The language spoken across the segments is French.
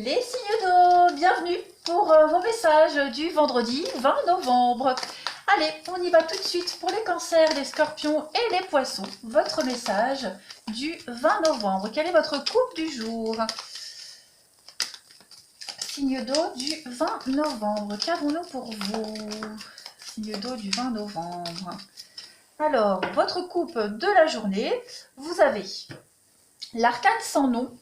Les signes d'eau, bienvenue pour vos messages du vendredi 20 novembre. Allez, on y va tout de suite pour les cancers, les scorpions et les poissons. Votre message du 20 novembre. Quelle est votre coupe du jour? Signe d'eau du 20 novembre. Qu'avons-nous pour vous? Signe d'eau du 20 novembre. Alors, votre coupe de la journée, vous avez l'arcane sans nom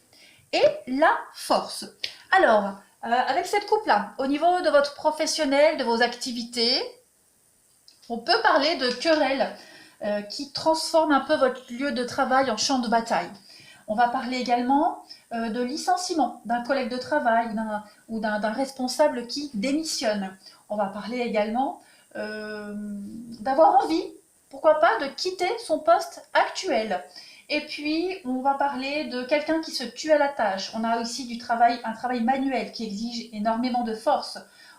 et la force. Alors, avec cette coupe-là, au niveau de votre professionnel, de vos activités, on peut parler de querelle qui transforme un peu votre lieu de travail en champ de bataille. On va parler également de licenciement d'un collègue de travail ou d'un responsable qui démissionne. On va parler également d'avoir envie, pourquoi pas, de quitter son poste actuel. Et puis, on va parler de quelqu'un qui se tue à la tâche. On a aussi un travail manuel qui exige énormément de force,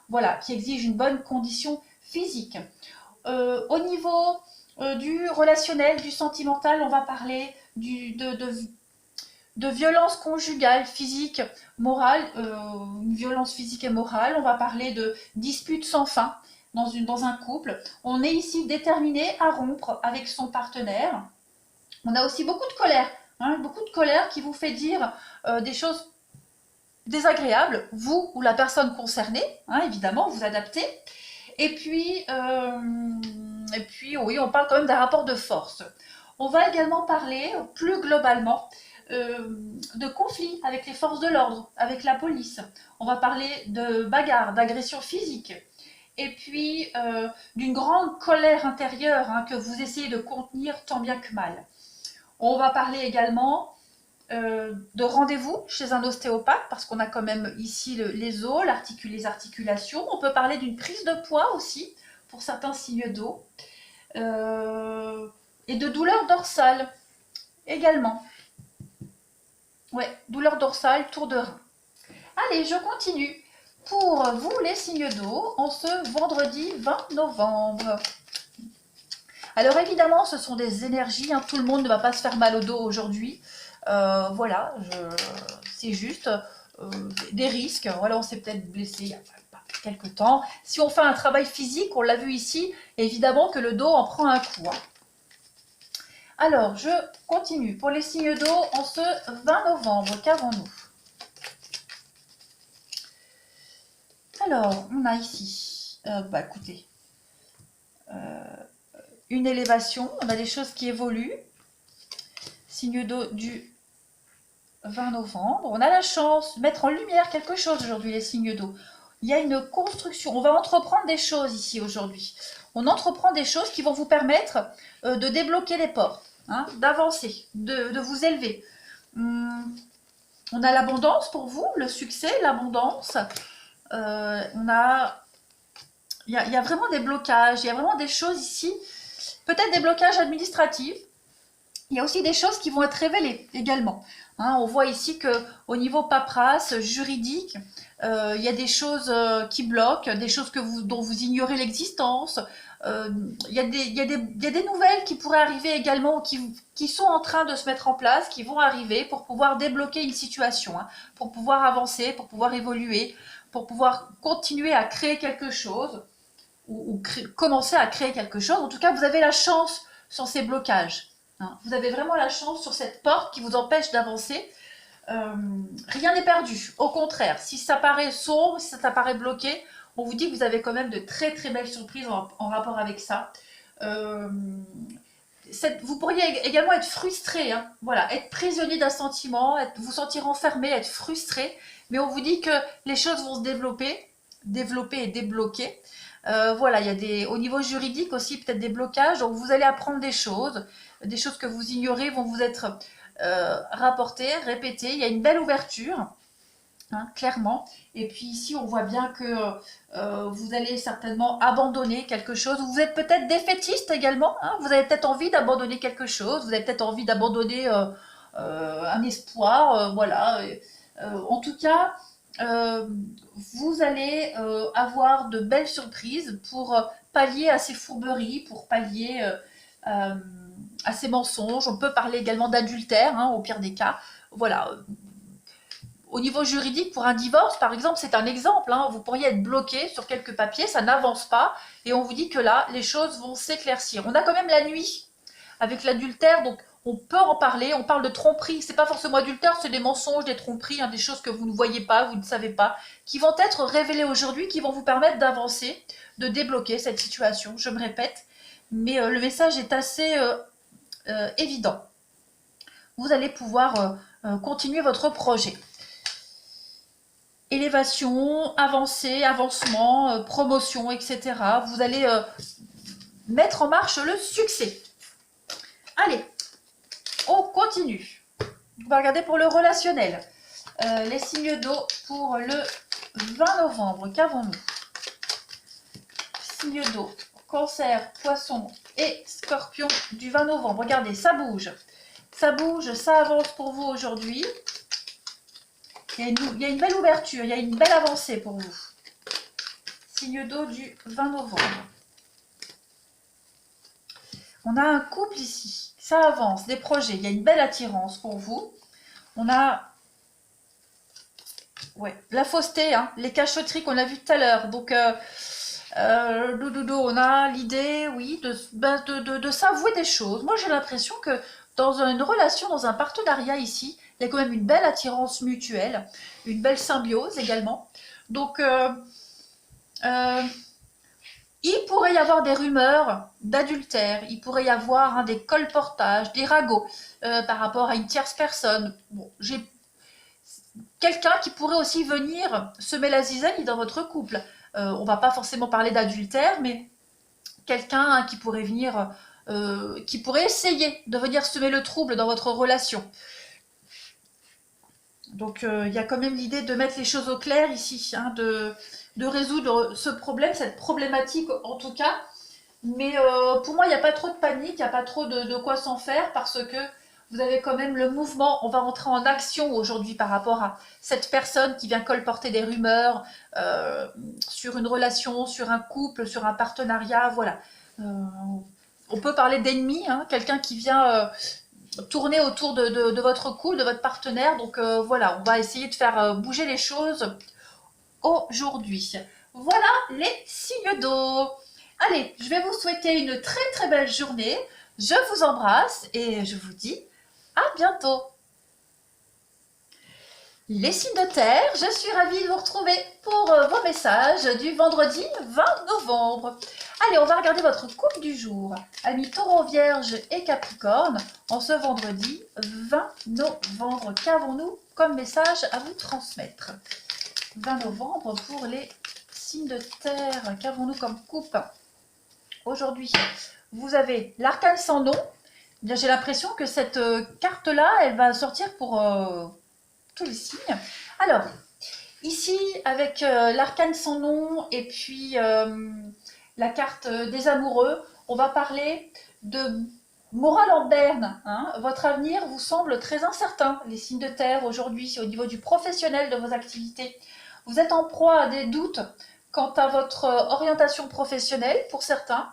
voilà, qui exige une bonne condition physique. Au niveau du relationnel, du sentimental, on va parler de violence conjugale, physique, morale, une violence physique et morale. On va parler de disputes sans fin dans un couple. On est ici déterminé à rompre avec son partenaire. On a aussi beaucoup de colère qui vous fait dire des choses désagréables, vous ou la personne concernée, évidemment, vous adaptez. Et puis, oui, on parle quand même d'un rapport de force. On va également parler plus globalement de conflits avec les forces de l'ordre, avec la police. On va parler de bagarres, d'agressions physiques. Et puis d'une grande colère intérieure que vous essayez de contenir tant bien que mal. On va parler également de rendez-vous chez un ostéopathe, parce qu'on a quand même ici les os, les articulations. On peut parler d'une prise de poids aussi, pour certains signes d'eau. Et de douleur dorsale également. Ouais, douleur dorsale, tour de rein. Allez, je continue. Pour vous, les signes d'eau, en ce vendredi 20 novembre. Alors évidemment, ce sont des énergies, tout le monde ne va pas se faire mal au dos aujourd'hui. Voilà, c'est juste des risques. Voilà, on s'est peut-être blessé il y a quelques temps. Si on fait un travail physique, on l'a vu ici, évidemment que le dos en prend un coup. Alors, je continue. Pour les signes d'eau, en ce 20 novembre, qu'avons-nous? Alors, on a ici, écoutez, une élévation, on a des choses qui évoluent. Signe d'eau du 20 novembre. On a la chance de mettre en lumière quelque chose aujourd'hui, les signes d'eau. Il y a une construction. On va entreprendre des choses ici aujourd'hui. On entreprend des choses qui vont vous permettre de débloquer les portes, d'avancer, de vous élever. On a l'abondance pour vous, le succès, l'abondance. Il y a vraiment des blocages, il y a vraiment des choses ici, peut-être des blocages administratifs. Il y a aussi des choses qui vont être révélées également. On voit ici qu'au niveau paperasse, juridique, il y a des choses qui bloquent, des choses dont vous ignorez l'existence. Il y a des nouvelles qui pourraient arriver également, qui sont en train de se mettre en place, qui vont arriver pour pouvoir débloquer une situation, pour pouvoir avancer, pour pouvoir évoluer, pour pouvoir continuer à créer quelque chose, ou commencer à créer quelque chose. En tout cas, vous avez la chance sur ces blocages. Vous avez vraiment la chance sur cette porte qui vous empêche d'avancer. Rien n'est perdu. Au contraire, si ça paraît sombre, si ça paraît bloqué, on vous dit que vous avez quand même de très très belles surprises en rapport avec ça. Vous pourriez également être frustré, voilà, être prisonnier d'un sentiment, vous sentir enfermé, être frustré, mais on vous dit que les choses vont se développer et débloquer. Voilà, il y a au niveau juridique aussi peut-être des blocages, donc vous allez apprendre des choses que vous ignorez vont vous être rapportées, répétées. Il y a une belle ouverture, clairement. Et puis ici, on voit bien que vous allez certainement abandonner quelque chose. Vous êtes peut-être défaitiste également. Vous avez peut-être envie d'abandonner quelque chose. Vous avez peut-être envie d'abandonner un espoir. Voilà. En tout cas, vous allez avoir de belles surprises pour pallier à ces fourberies, pour pallier à ces mensonges. On peut parler également d'adultère, au pire des cas. Voilà. au niveau juridique, pour un divorce, par exemple, c'est un exemple. Hein, vous pourriez être bloqué sur quelques papiers, ça n'avance pas, et on vous dit que là, les choses vont s'éclaircir. On a quand même la nuit avec l'adultère, donc on peut en parler. On parle de tromperie, c'est pas forcément adultère, c'est des mensonges, des tromperies, hein, des choses que vous ne voyez pas, vous ne savez pas, qui vont être révélées aujourd'hui, qui vont vous permettre d'avancer, de débloquer cette situation. Je me répète, mais le message est assez évident. Vous allez pouvoir continuer votre projet. Élévation, avancée, avancement, promotion, etc. Vous allez mettre en marche le succès. Allez, on continue. On va regarder pour le relationnel. Les signes d'eau pour le 20 novembre. Qu'avons-nous? Signes d'eau, Cancer, Poisson et Scorpion du 20 novembre. Regardez, ça bouge. Ça bouge, ça avance pour vous aujourd'hui. Il y a une belle ouverture, il y a une belle avancée pour vous. Signe d'eau du 20 novembre. On a un couple ici, ça avance, des projets, il y a une belle attirance pour vous. On a la fausseté, hein, les cachotteries qu'on a vues tout à l'heure. Donc, on a l'idée, oui, de s'avouer des choses. Moi, j'ai l'impression que dans une relation, dans un partenariat ici, il y a quand même une belle attirance mutuelle, une belle symbiose également. Donc, il pourrait y avoir des rumeurs d'adultère, il pourrait y avoir des colportages, des ragots par rapport à une tierce personne. Bon, j'ai quelqu'un qui pourrait aussi venir semer la zizanie dans votre couple. On va pas forcément parler d'adultère, mais quelqu'un qui pourrait venir, qui pourrait essayer de venir semer le trouble dans votre relation. Donc il y a quand même l'idée de mettre les choses au clair ici, hein, de résoudre ce problème, cette problématique en tout cas. Mais pour moi, il n'y a pas trop de panique, il n'y a pas trop de quoi s'en faire parce que vous avez quand même le mouvement. On va rentrer en action aujourd'hui par rapport à cette personne qui vient colporter des rumeurs sur une relation, sur un couple, sur un partenariat. Voilà. On peut parler d'ennemi, hein, quelqu'un qui vient tourner autour de votre couple, de votre partenaire. Donc voilà, on va essayer de faire bouger les choses aujourd'hui. Voilà les signes d'eau. Allez, je vais vous souhaiter une très très belle journée. Je vous embrasse et je vous dis à bientôt. Les signes de terre, je suis ravie de vous retrouver pour vos messages du vendredi 20 novembre. Allez, on va regarder votre couple du jour. Amis Taureau, Vierge et Capricorne, en ce vendredi 20 novembre. Qu'avons-nous comme message à vous transmettre? 20 novembre pour les signes de terre. Qu'avons-nous comme couple? Aujourd'hui, vous avez l'arcane sans nom. J'ai l'impression que cette carte-là, elle va sortir pour tous les signes. Alors, ici, avec l'arcane sans nom et puis la carte des amoureux, on va parler de morale en berne. Hein. Votre avenir vous semble très incertain, les signes de terre, aujourd'hui, au niveau du professionnel de vos activités. Vous êtes en proie à des doutes quant à votre orientation professionnelle, pour certains.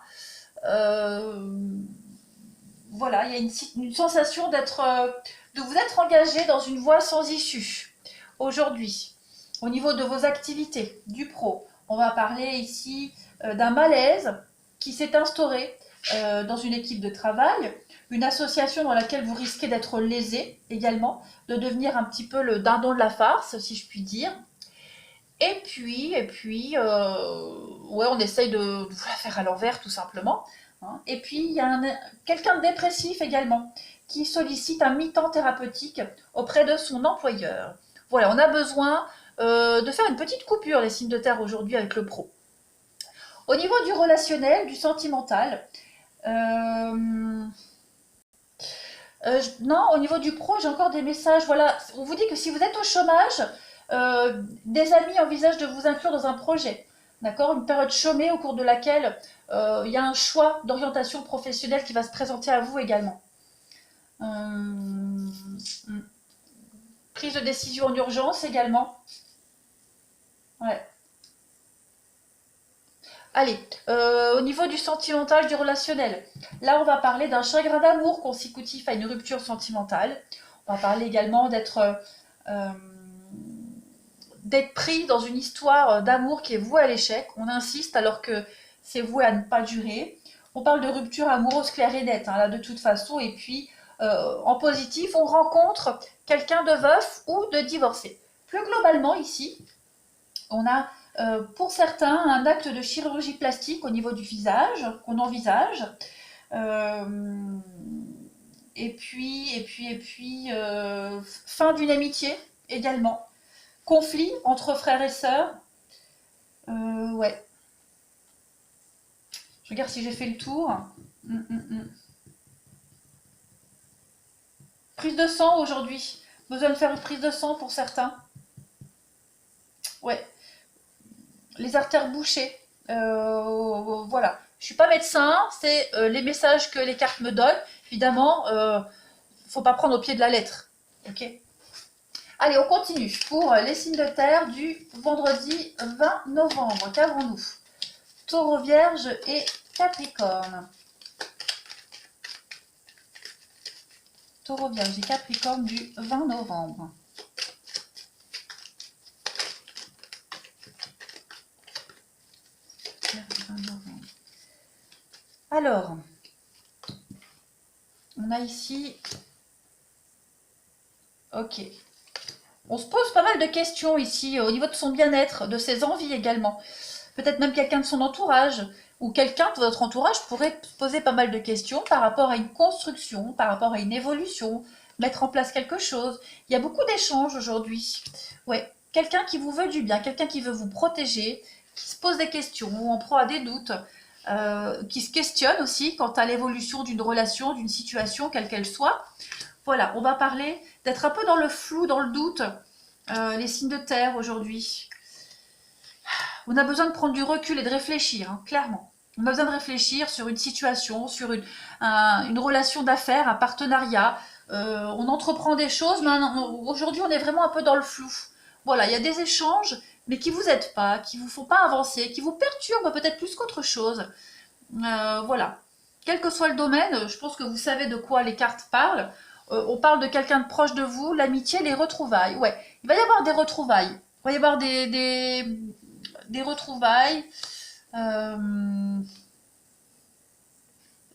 Voilà, il y a une sensation de vous être engagé dans une voie sans issue. Aujourd'hui, au niveau de vos activités, du pro, on va parler ici d'un malaise qui s'est instauré dans une équipe de travail, une association dans laquelle vous risquez d'être lésé également, de devenir un petit peu le dindon de la farce, si je puis dire. Et puis, on essaye de vous la faire à l'envers tout simplement. Hein. Et puis, il y a quelqu'un de dépressif également qui sollicite un mi-temps thérapeutique auprès de son employeur. Voilà, on a besoin de faire une petite coupure, les signes de terre aujourd'hui avec le pro. Au niveau du relationnel, du sentimental, non, au niveau du pro, j'ai encore des messages. Voilà, on vous dit que si vous êtes au chômage, des amis envisagent de vous inclure dans un projet. D'accord, une période chômée au cours de laquelle il y a un choix d'orientation professionnelle qui va se présenter à vous également. Prise de décision en urgence également. Ouais. Allez, au niveau du sentimental, du relationnel, là on va parler d'un chagrin d'amour consécutif à une rupture sentimentale. On va parler également d'être d'être pris dans une histoire d'amour qui est vouée à l'échec. On insiste alors que c'est voué à ne pas durer. On parle de rupture amoureuse claire et nette, hein, là de toute façon. Et puis, en positif, on rencontre quelqu'un de veuf ou de divorcé. Plus globalement, ici, on a pour certains un acte de chirurgie plastique au niveau du visage qu'on envisage. Et puis, fin d'une amitié également. Conflit entre frères et sœurs. Ouais. Je regarde si j'ai fait le tour. Prise de sang aujourd'hui. Besoin de faire une prise de sang pour certains. Ouais. Les artères bouchées. Voilà. Je suis pas médecin, c'est les messages que les cartes me donnent. Évidemment, faut pas prendre au pied de la lettre. Ok. Allez, on continue pour les signes de terre du vendredi 20 novembre. Qu'avons-nous? Taureau, Vierge et Capricorne. Taureau, Vierge et Capricorne du 20 novembre. Alors, on a ici... Ok. On se pose pas mal de questions ici au niveau de son bien-être, de ses envies également. Peut-être même quelqu'un de son entourage ou quelqu'un de votre entourage pourrait se poser pas mal de questions par rapport à une construction, par rapport à une évolution, mettre en place quelque chose. Il y a beaucoup d'échanges aujourd'hui. Ouais, quelqu'un qui vous veut du bien, quelqu'un qui veut vous protéger, qui se pose des questions, en proie à des doutes, qui se questionne aussi quant à l'évolution d'une relation, d'une situation, quelle qu'elle soit. Voilà, on va parler d'être un peu dans le flou, dans le doute, les signes de terre aujourd'hui. On a besoin de prendre du recul et de réfléchir, hein, clairement. On a besoin de réfléchir sur une situation, sur une relation d'affaires, un partenariat. On entreprend des choses, mais aujourd'hui on est vraiment un peu dans le flou. Voilà, il y a des échanges, mais qui vous aident pas, qui vous font pas avancer, qui vous perturbent peut-être plus qu'autre chose. Voilà. Quel que soit le domaine, je pense que vous savez de quoi les cartes parlent. On parle de quelqu'un de proche de vous, l'amitié, les retrouvailles. Ouais, il va y avoir des retrouvailles. Il va y avoir des retrouvailles. On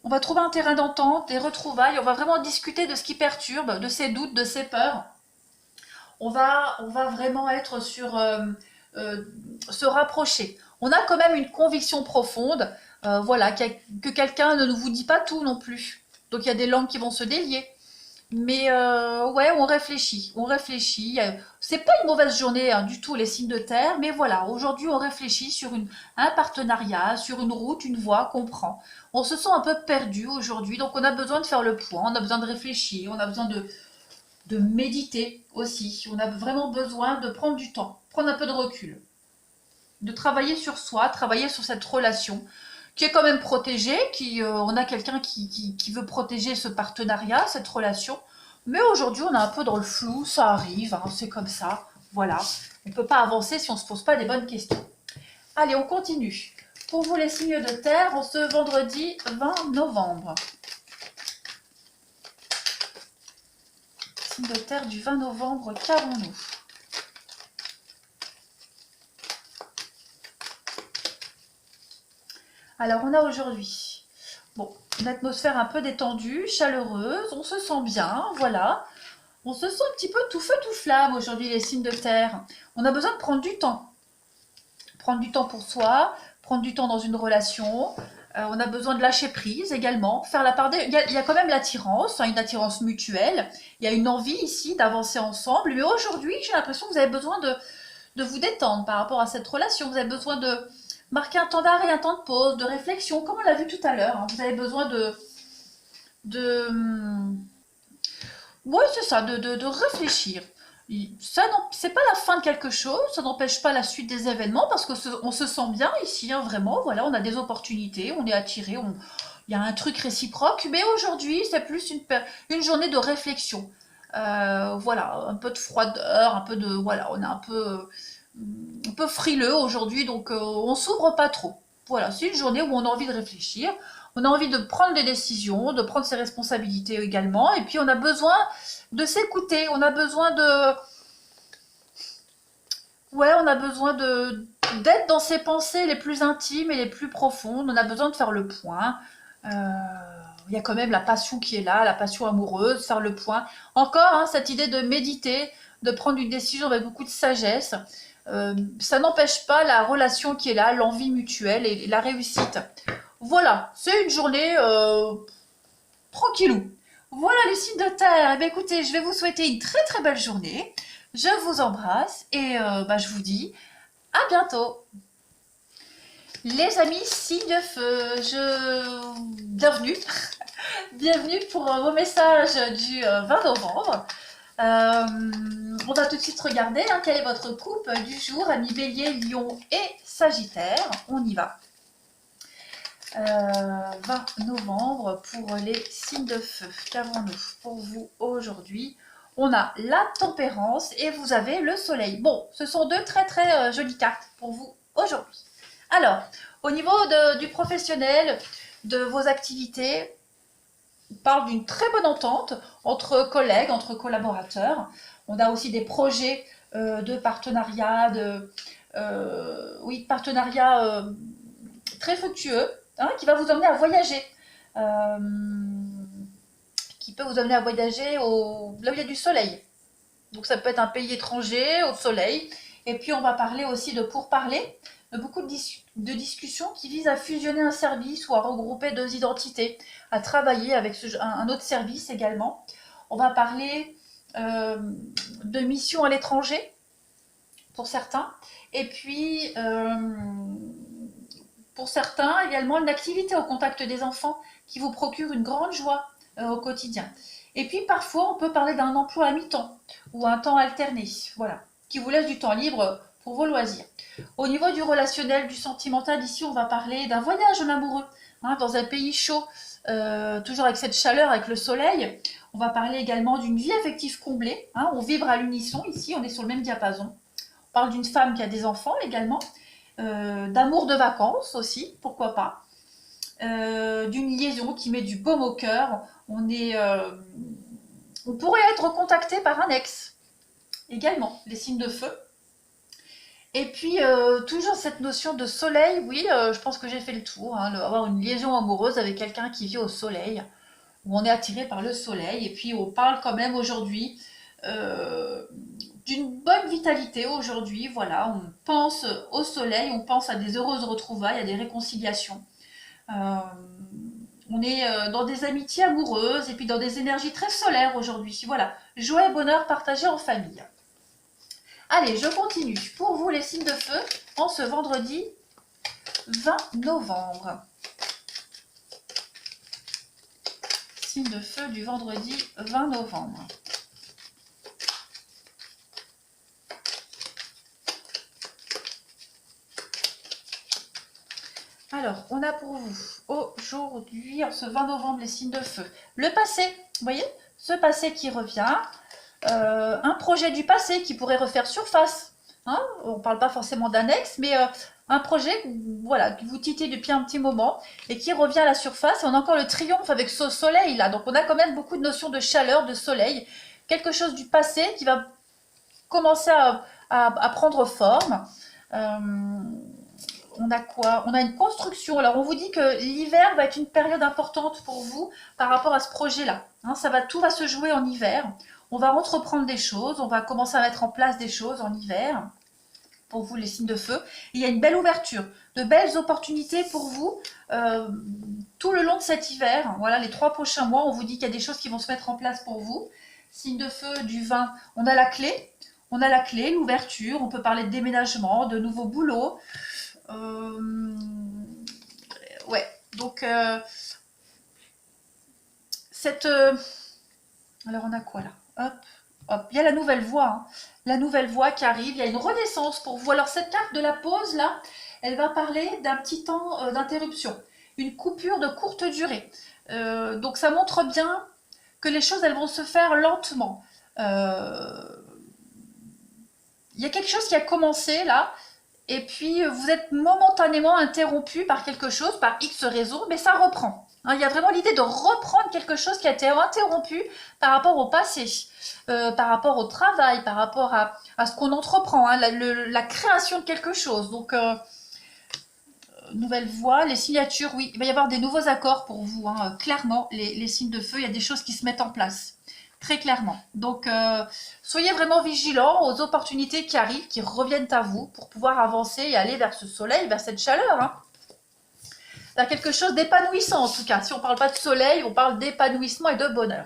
va trouver un terrain d'entente, des retrouvailles. On va vraiment discuter de ce qui perturbe, de ses doutes, de ses peurs. On va vraiment être sur se rapprocher. On a quand même une conviction profonde, voilà, que quelqu'un ne vous dit pas tout non plus. Donc il y a des langues qui vont se délier. Mais ouais, on réfléchit, on réfléchit. C'est pas une mauvaise journée hein, du tout, les signes de terre, mais voilà, aujourd'hui on réfléchit sur un partenariat, sur une route, une voie qu'on prend. On se sent un peu perdu aujourd'hui, donc on a besoin de faire le point, on a besoin de réfléchir, on a besoin de méditer aussi. On a vraiment besoin de prendre du temps, prendre un peu de recul, de travailler sur soi, travailler sur cette relation qui est quand même protégée, on a quelqu'un qui veut protéger ce partenariat, cette relation. Mais aujourd'hui, on est un peu dans le flou, ça arrive, hein, c'est comme ça, voilà. On ne peut pas avancer si on ne se pose pas des bonnes questions. Allez, on continue. Pour vous, les signes de terre, en ce vendredi 20 novembre. Signe de terre du 20 novembre, qu'avons-nous? Alors, on a aujourd'hui une atmosphère un peu détendue, chaleureuse, on se sent bien, voilà. On se sent un petit peu tout feu, tout flamme aujourd'hui, les signes de terre. On a besoin de prendre du temps. Prendre du temps pour soi, prendre du temps dans une relation. On a besoin de lâcher prise également, faire la part des... Il y a quand même l'attirance, hein, une attirance mutuelle. Il y a une envie ici d'avancer ensemble. Mais aujourd'hui, j'ai l'impression que vous avez besoin de vous détendre par rapport à cette relation. Vous avez besoin de marquer un temps d'arrêt, un temps de pause, de réflexion, comme on l'a vu tout à l'heure. Hein. Vous avez besoin ouais, c'est ça, de réfléchir. Ça, c'est pas la fin de quelque chose, ça n'empêche pas la suite des événements parce que on se sent bien ici, hein, vraiment. Voilà, on a des opportunités, on est attiré, il y a un truc réciproque. Mais aujourd'hui, c'est plus une journée de réflexion. Voilà, un peu de froideur, un peu de, voilà, on est un peu frileux aujourd'hui, donc on s'ouvre pas trop. Voilà, c'est une journée où on a envie de réfléchir, on a envie de prendre des décisions, de prendre ses responsabilités également, et puis on a besoin de s'écouter, on a besoin Ouais, on a besoin d'être dans ses pensées les plus intimes et les plus profondes. On a besoin de faire le point. Euh, il y a quand même la passion qui est là, la passion amoureuse, faire le point. Encore, hein, cette idée de méditer, de prendre une décision avec beaucoup de sagesse. Ça n'empêche pas la relation qui est là, l'envie mutuelle et la réussite. Voilà, c'est une journée tranquillou. Voilà les signes de terre. Eh bien, écoutez, je vais vous souhaiter une très très belle journée. Je vous embrasse et je vous dis à bientôt. Les amis, signes de feu, bienvenue. Bienvenue pour vos messages du 20 novembre. On va tout de suite regarder quelle est votre coupe du jour, amis Bélier, Lion et Sagittaire. On y va. 20 novembre pour les signes de feu. Qu'avons-nous pour vous aujourd'hui? On a la tempérance et vous avez le soleil. Bon, ce sont deux très très jolies cartes pour vous aujourd'hui. Alors, au niveau du professionnel, de vos activités, on parle d'une très bonne entente entre collègues, entre collaborateurs. On a aussi des projets de partenariat, partenariat très fructueux, qui va vous emmener à voyager. Qui peut vous amener à voyager là où il y a du soleil. Donc ça peut être un pays étranger, au soleil. Et puis on va parler aussi de pourparlers, de beaucoup de discussions qui visent à fusionner un service ou à regrouper deux identités, à travailler avec un autre service également. On va parler de missions à l'étranger, pour certains. Et puis, pour certains, également une activité au contact des enfants qui vous procure une grande joie au quotidien. Et puis parfois, on peut parler d'un emploi à mi-temps ou un temps alterné, voilà, qui vous laisse du temps libre pour vos loisirs. Au niveau du relationnel, du sentimental, ici, on va parler d'un voyage en amoureux, dans un pays chaud, toujours avec cette chaleur, avec le soleil. On va parler également d'une vie affective comblée. On vibre à l'unisson, ici, on est sur le même diapason. On parle d'une femme qui a des enfants également, d'amour de vacances aussi, pourquoi pas. D'une liaison qui met du baume au cœur. On pourrait être contacté par un ex également, les signes de feu. Et puis toujours cette notion de soleil, oui, je pense que j'ai fait le tour, avoir une liaison amoureuse avec quelqu'un qui vit au soleil, où on est attiré par le soleil. Et puis on parle quand même aujourd'hui d'une bonne vitalité aujourd'hui, voilà, on pense au soleil, on pense à des heureuses retrouvailles, à des réconciliations. On est dans des amitiés amoureuses et puis dans des énergies très solaires aujourd'hui. Voilà, joie et bonheur partagés en famille. Allez, je continue. Pour vous, les signes de feu, en ce vendredi 20 novembre. Signe de feu du vendredi 20 novembre. Alors, on a pour vous aujourd'hui, en ce 20 novembre, les signes de feu. Le passé, vous voyez, ce passé qui revient, un projet du passé qui pourrait refaire surface. On ne parle pas forcément d'un ex, mais un projet voilà, qui vous titille depuis un petit moment et qui revient à la surface. Et on a encore le triomphe avec ce soleil là. Donc on a quand même beaucoup de notions de chaleur, de soleil. Quelque chose du passé qui va commencer à prendre forme. On a quoi? On a une construction. Alors, on vous dit que l'hiver va être une période importante pour vous par rapport à ce projet-là. Tout va se jouer en hiver. On va entreprendre des choses. On va commencer à mettre en place des choses en hiver. Pour vous, les signes de feu. Il y a une belle ouverture, de belles opportunités pour vous tout le long de cet hiver. Voilà, les 3 prochains mois, on vous dit qu'il y a des choses qui vont se mettre en place pour vous. Signe de feu du 20, on a la clé. On a la clé, l'ouverture. On peut parler de déménagement, de nouveaux boulots. Ouais, donc alors on a quoi là? Hop, hop, il y a la nouvelle voie, la nouvelle voie qui arrive, il y a une renaissance pour vous. Alors cette carte de la pause là, elle va parler d'un petit temps d'interruption, une coupure de courte durée. Donc ça montre bien que les choses elles vont se faire lentement. Il y a quelque chose qui a commencé là, et puis vous êtes momentanément interrompu par quelque chose, par X raison, mais ça reprend. Hein, il y a vraiment l'idée de reprendre quelque chose qui a été interrompu par rapport au passé, par rapport au travail, par rapport à ce qu'on entreprend, hein, la création de quelque chose. Donc, nouvelle voie, les signatures, oui, il va y avoir des nouveaux accords pour vous, hein, clairement, les signes de feu, il y a des choses qui se mettent en place, très clairement. Donc, soyez vraiment vigilants aux opportunités qui arrivent, qui reviennent à vous, pour pouvoir avancer et aller vers ce soleil, vers cette chaleur, hein. Vers quelque chose d'épanouissant, en tout cas. Si on ne parle pas de soleil, on parle d'épanouissement et de bonheur.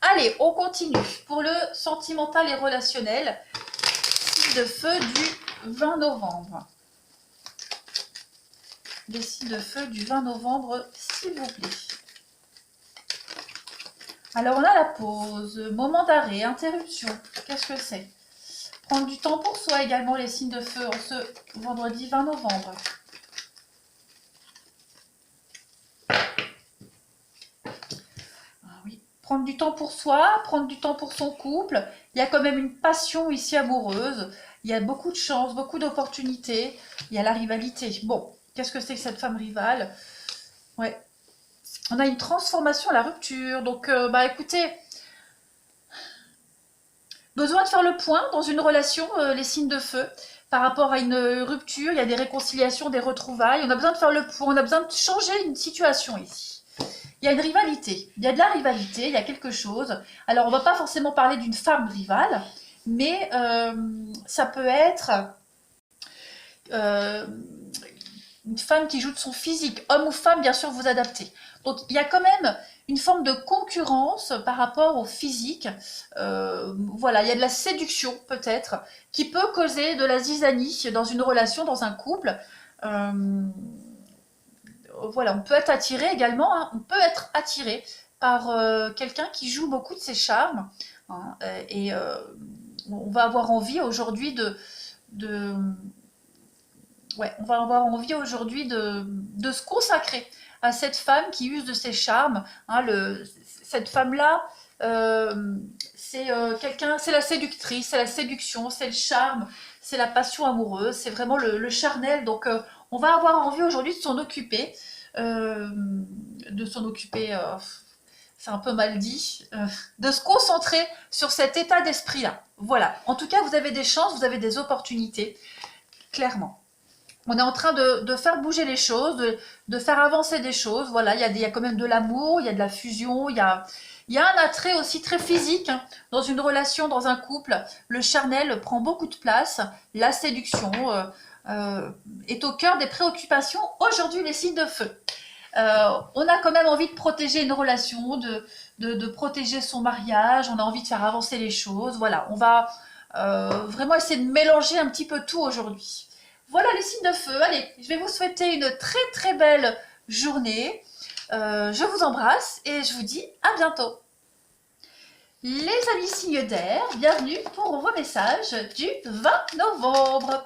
Allez, on continue. Pour le sentimental et relationnel, signe de feu du 20 novembre. Les signes de feu du 20 novembre, s'il vous plaît. Alors, on a la pause, moment d'arrêt, interruption. Qu'est-ce que c'est? Prendre du temps pour soi également, les signes de feu, en ce vendredi 20 novembre. Ah oui, prendre du temps pour soi, prendre du temps pour son couple. Il y a quand même une passion ici amoureuse. Il y a beaucoup de chance, beaucoup d'opportunités. Il y a la rivalité. Bon. Qu'est-ce que c'est que cette femme rivale? Ouais. On a une transformation à la rupture. Donc, écoutez, besoin de faire le point dans une relation, les signes de feu, par rapport à une rupture. Il y a des réconciliations, des retrouvailles. On a besoin de faire le point, on a besoin de changer une situation ici. Il y a une rivalité. Il y a de la rivalité, il y a quelque chose. Alors, on ne va pas forcément parler d'une femme rivale, mais ça peut être... une femme qui joue de son physique, homme ou femme, bien sûr, vous adaptez. Donc, il y a quand même une forme de concurrence par rapport au physique. Voilà, il y a de la séduction, peut-être, qui peut causer de la zizanie dans une relation, dans un couple. Voilà, on peut être attiré également, hein, on peut être attiré par quelqu'un qui joue beaucoup de ses charmes. Hein, et on va avoir envie aujourd'hui on va avoir envie aujourd'hui de se consacrer à cette femme qui use de ses charmes. Hein, cette femme-là, c'est quelqu'un, c'est la séductrice, c'est la séduction, c'est le charme, c'est la passion amoureuse, c'est vraiment le charnel. Donc, on va avoir envie aujourd'hui de s'en occuper, c'est un peu mal dit, de se concentrer sur cet état d'esprit-là. Voilà. En tout cas, vous avez des chances, vous avez des opportunités, clairement. On est en train de faire bouger les choses, de faire avancer des choses. Voilà, il y a quand même de l'amour, il y a de la fusion, il y a un attrait aussi très physique, hein, dans une relation, dans un couple. Le charnel prend beaucoup de place. La séduction est au cœur des préoccupations aujourd'hui, les signes de feu. On a quand même envie de protéger une relation, de protéger son mariage. On a envie de faire avancer les choses. Voilà, on va vraiment essayer de mélanger un petit peu tout aujourd'hui. Voilà les signes de feu. Allez, je vais vous souhaiter une très très belle journée. Je vous embrasse et je vous dis à bientôt. Les amis signes d'air, bienvenue pour vos messages du 20 novembre.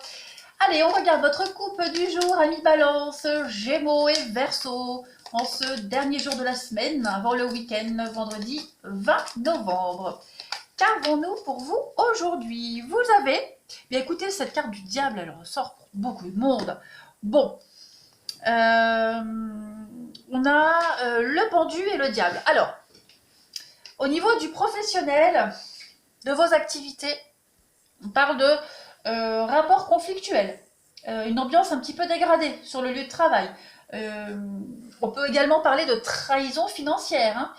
Allez, on regarde votre couple du jour, amis Balance, Gémeaux et Verseau, en ce dernier jour de la semaine, avant le week-end, vendredi 20 novembre. Qu'avons-nous pour vous aujourd'hui? Vous avez, bien écoutez, cette carte du diable, elle ressort pour beaucoup de monde. Bon, on a le pendu et le diable. Alors, au niveau du professionnel, de vos activités, on parle de rapport conflictuel, une ambiance un petit peu dégradée sur le lieu de travail. On peut également parler de trahison financière, hein,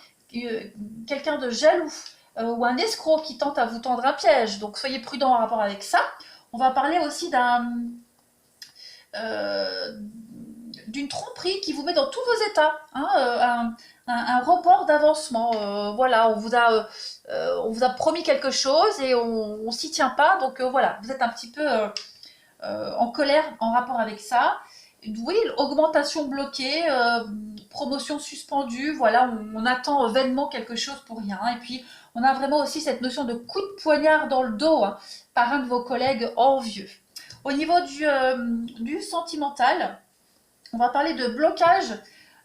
quelqu'un de jaloux, ou un escroc qui tente à vous tendre un piège. Donc soyez prudent en rapport avec ça. On va parler aussi d'une tromperie qui vous met dans tous vos états, hein, un report d'avancement. Voilà, on vous a promis quelque chose et on s'y tient pas. Donc voilà, vous êtes un petit peu en colère en rapport avec ça. Oui, augmentation bloquée, promotion suspendue, voilà, on attend vainement quelque chose pour rien. Et puis, on a vraiment aussi cette notion de coup de poignard dans le dos, hein, par un de vos collègues envieux. Au niveau du sentimental, on va parler de blocage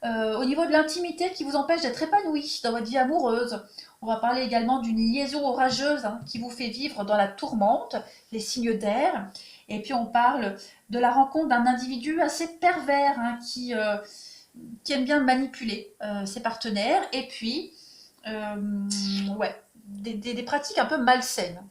au niveau de l'intimité qui vous empêche d'être épanoui dans votre vie amoureuse. On va parler également d'une liaison orageuse, hein, qui vous fait vivre dans la tourmente, les signes d'air. Et puis on parle de la rencontre d'un individu assez pervers, hein, qui aime bien manipuler ses partenaires. Et puis, ouais, des pratiques un peu malsaines.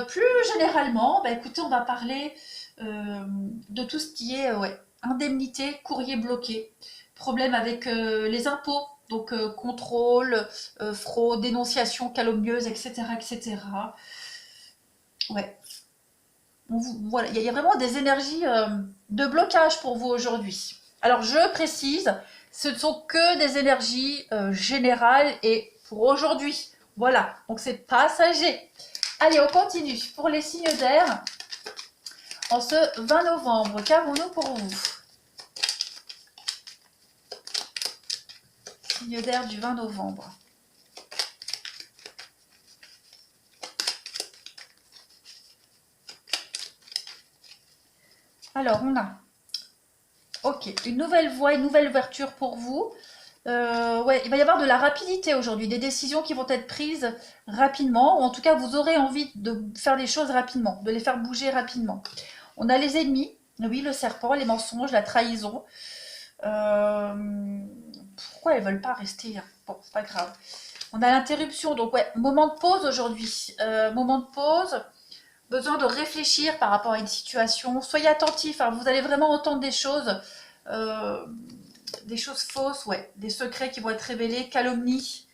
Plus généralement, bah, écoutez, on va parler de tout ce qui est ouais, indemnité, courrier bloqué, problème avec les impôts, donc contrôle, fraude, dénonciation calomnieuse, etc. etc. Ouais. Voilà, il y a vraiment des énergies de blocage pour vous aujourd'hui. Alors je précise, ce ne sont que des énergies générales et pour aujourd'hui. Voilà, donc c'est passager. Allez, on continue. Pour les signes d'air, en ce 20 novembre, qu'avons-nous pour vous? Signe d'air du 20 novembre. Alors, on a, ok, une nouvelle voie, une nouvelle ouverture pour vous. Ouais, il va y avoir de la rapidité aujourd'hui, des décisions qui vont être prises rapidement, ou en tout cas, vous aurez envie de faire les choses rapidement, de les faire bouger rapidement. On a les ennemis, oui, le serpent, les mensonges, la trahison. Pourquoi elles veulent pas rester? Bon, c'est pas grave. On a l'interruption, donc ouais, moment de pause aujourd'hui. Moment de pause, besoin de réfléchir par rapport à une situation. Soyez attentifs, hein, vous allez vraiment entendre euh, des choses fausses, ouais, des secrets qui vont être révélés, calomnie,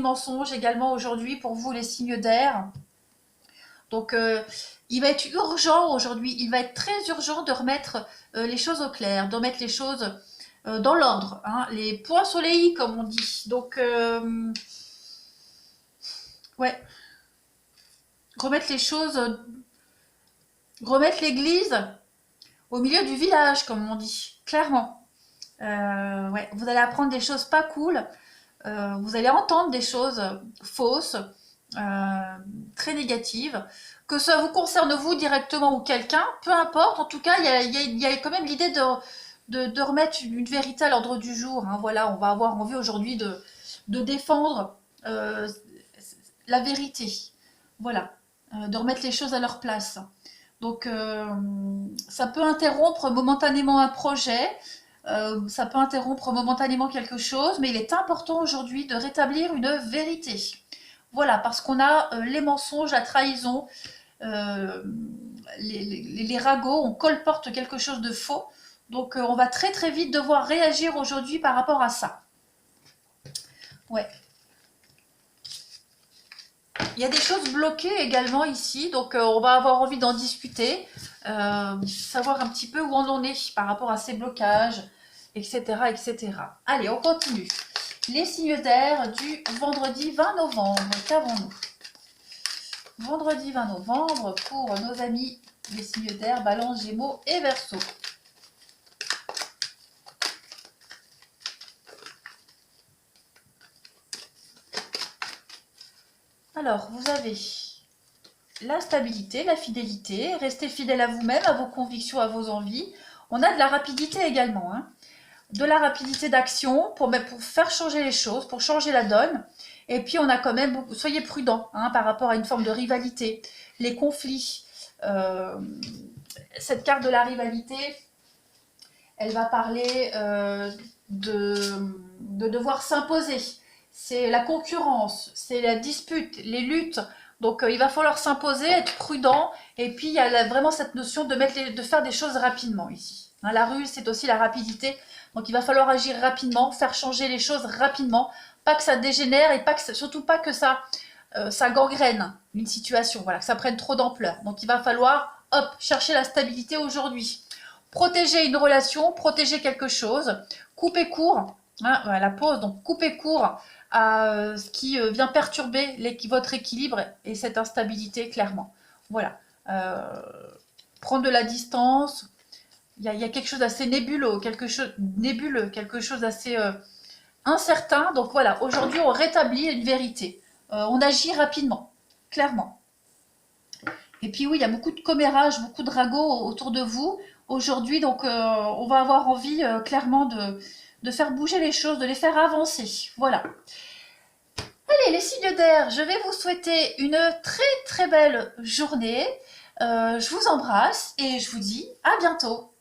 mensonge également aujourd'hui pour vous les signes d'air. Donc il va être urgent aujourd'hui, il va être très urgent de remettre les choses au clair, de remettre les choses dans l'ordre, hein, les points sur les i comme on dit. Donc ouais, remettre les choses, remettre l'église au milieu du village comme on dit, clairement. Ouais, vous allez apprendre des choses pas cool, vous allez entendre des choses fausses, très négatives, que ça vous concerne vous directement ou quelqu'un, peu importe, en tout cas, il y a quand même l'idée de remettre une vérité à l'ordre du jour, hein. Voilà, on va avoir envie aujourd'hui de défendre la vérité, voilà, de remettre les choses à leur place. Donc, ça peut interrompre momentanément un projet, ça peut interrompre momentanément quelque chose, mais il est important aujourd'hui de rétablir une vérité. Voilà, parce qu'on a les mensonges, la trahison, euh, les ragots, on colporte quelque chose de faux. Donc on va très très vite devoir réagir aujourd'hui par rapport à ça. Ouais. Il y a des choses bloquées également ici, donc on va avoir envie d'en discuter, savoir un petit peu où on en est par rapport à ces blocages, etc. etc. Allez, on continue. Les signes d'air du vendredi 20 novembre, qu'avons-nous? Vendredi 20 novembre pour nos amis les signes d'air, Balance, Gémeaux et Verseau. Alors, vous avez la stabilité, la fidélité, restez fidèle à vous-même, à vos convictions, à vos envies. On a de la rapidité également, hein. De la rapidité d'action pour faire changer les choses, pour changer la donne. Et puis on a quand même beaucoup, soyez prudents, hein, par rapport à une forme de rivalité, les conflits. Cette carte de la rivalité, elle va parler de devoir s'imposer. C'est la concurrence, c'est la dispute, les luttes. Donc il va falloir s'imposer, être prudent. Et puis il y a vraiment cette notion de faire des choses rapidement ici. Hein, la ruse, c'est aussi la rapidité. Donc il va falloir agir rapidement, faire changer les choses rapidement. Pas que ça dégénère et surtout pas que ça gangrène une situation, voilà, que ça prenne trop d'ampleur. Donc il va falloir, hop, chercher la stabilité aujourd'hui. Protéger une relation, protéger quelque chose, couper court, hein, la pause, donc couper court à ce qui vient perturber votre équilibre et cette instabilité, clairement. Voilà. Prendre de la distance, il y a quelque chose d'assez nébuleux, quelque chose d'assez incertain. Donc voilà, aujourd'hui on rétablit une vérité. On agit rapidement, clairement. Et puis oui, il y a beaucoup de commérages, beaucoup de ragots autour de vous aujourd'hui, donc on va avoir envie clairement de faire bouger les choses, de les faire avancer. Voilà. Allez, les signes d'air, je vais vous souhaiter une très très belle journée. Je vous embrasse et je vous dis à bientôt.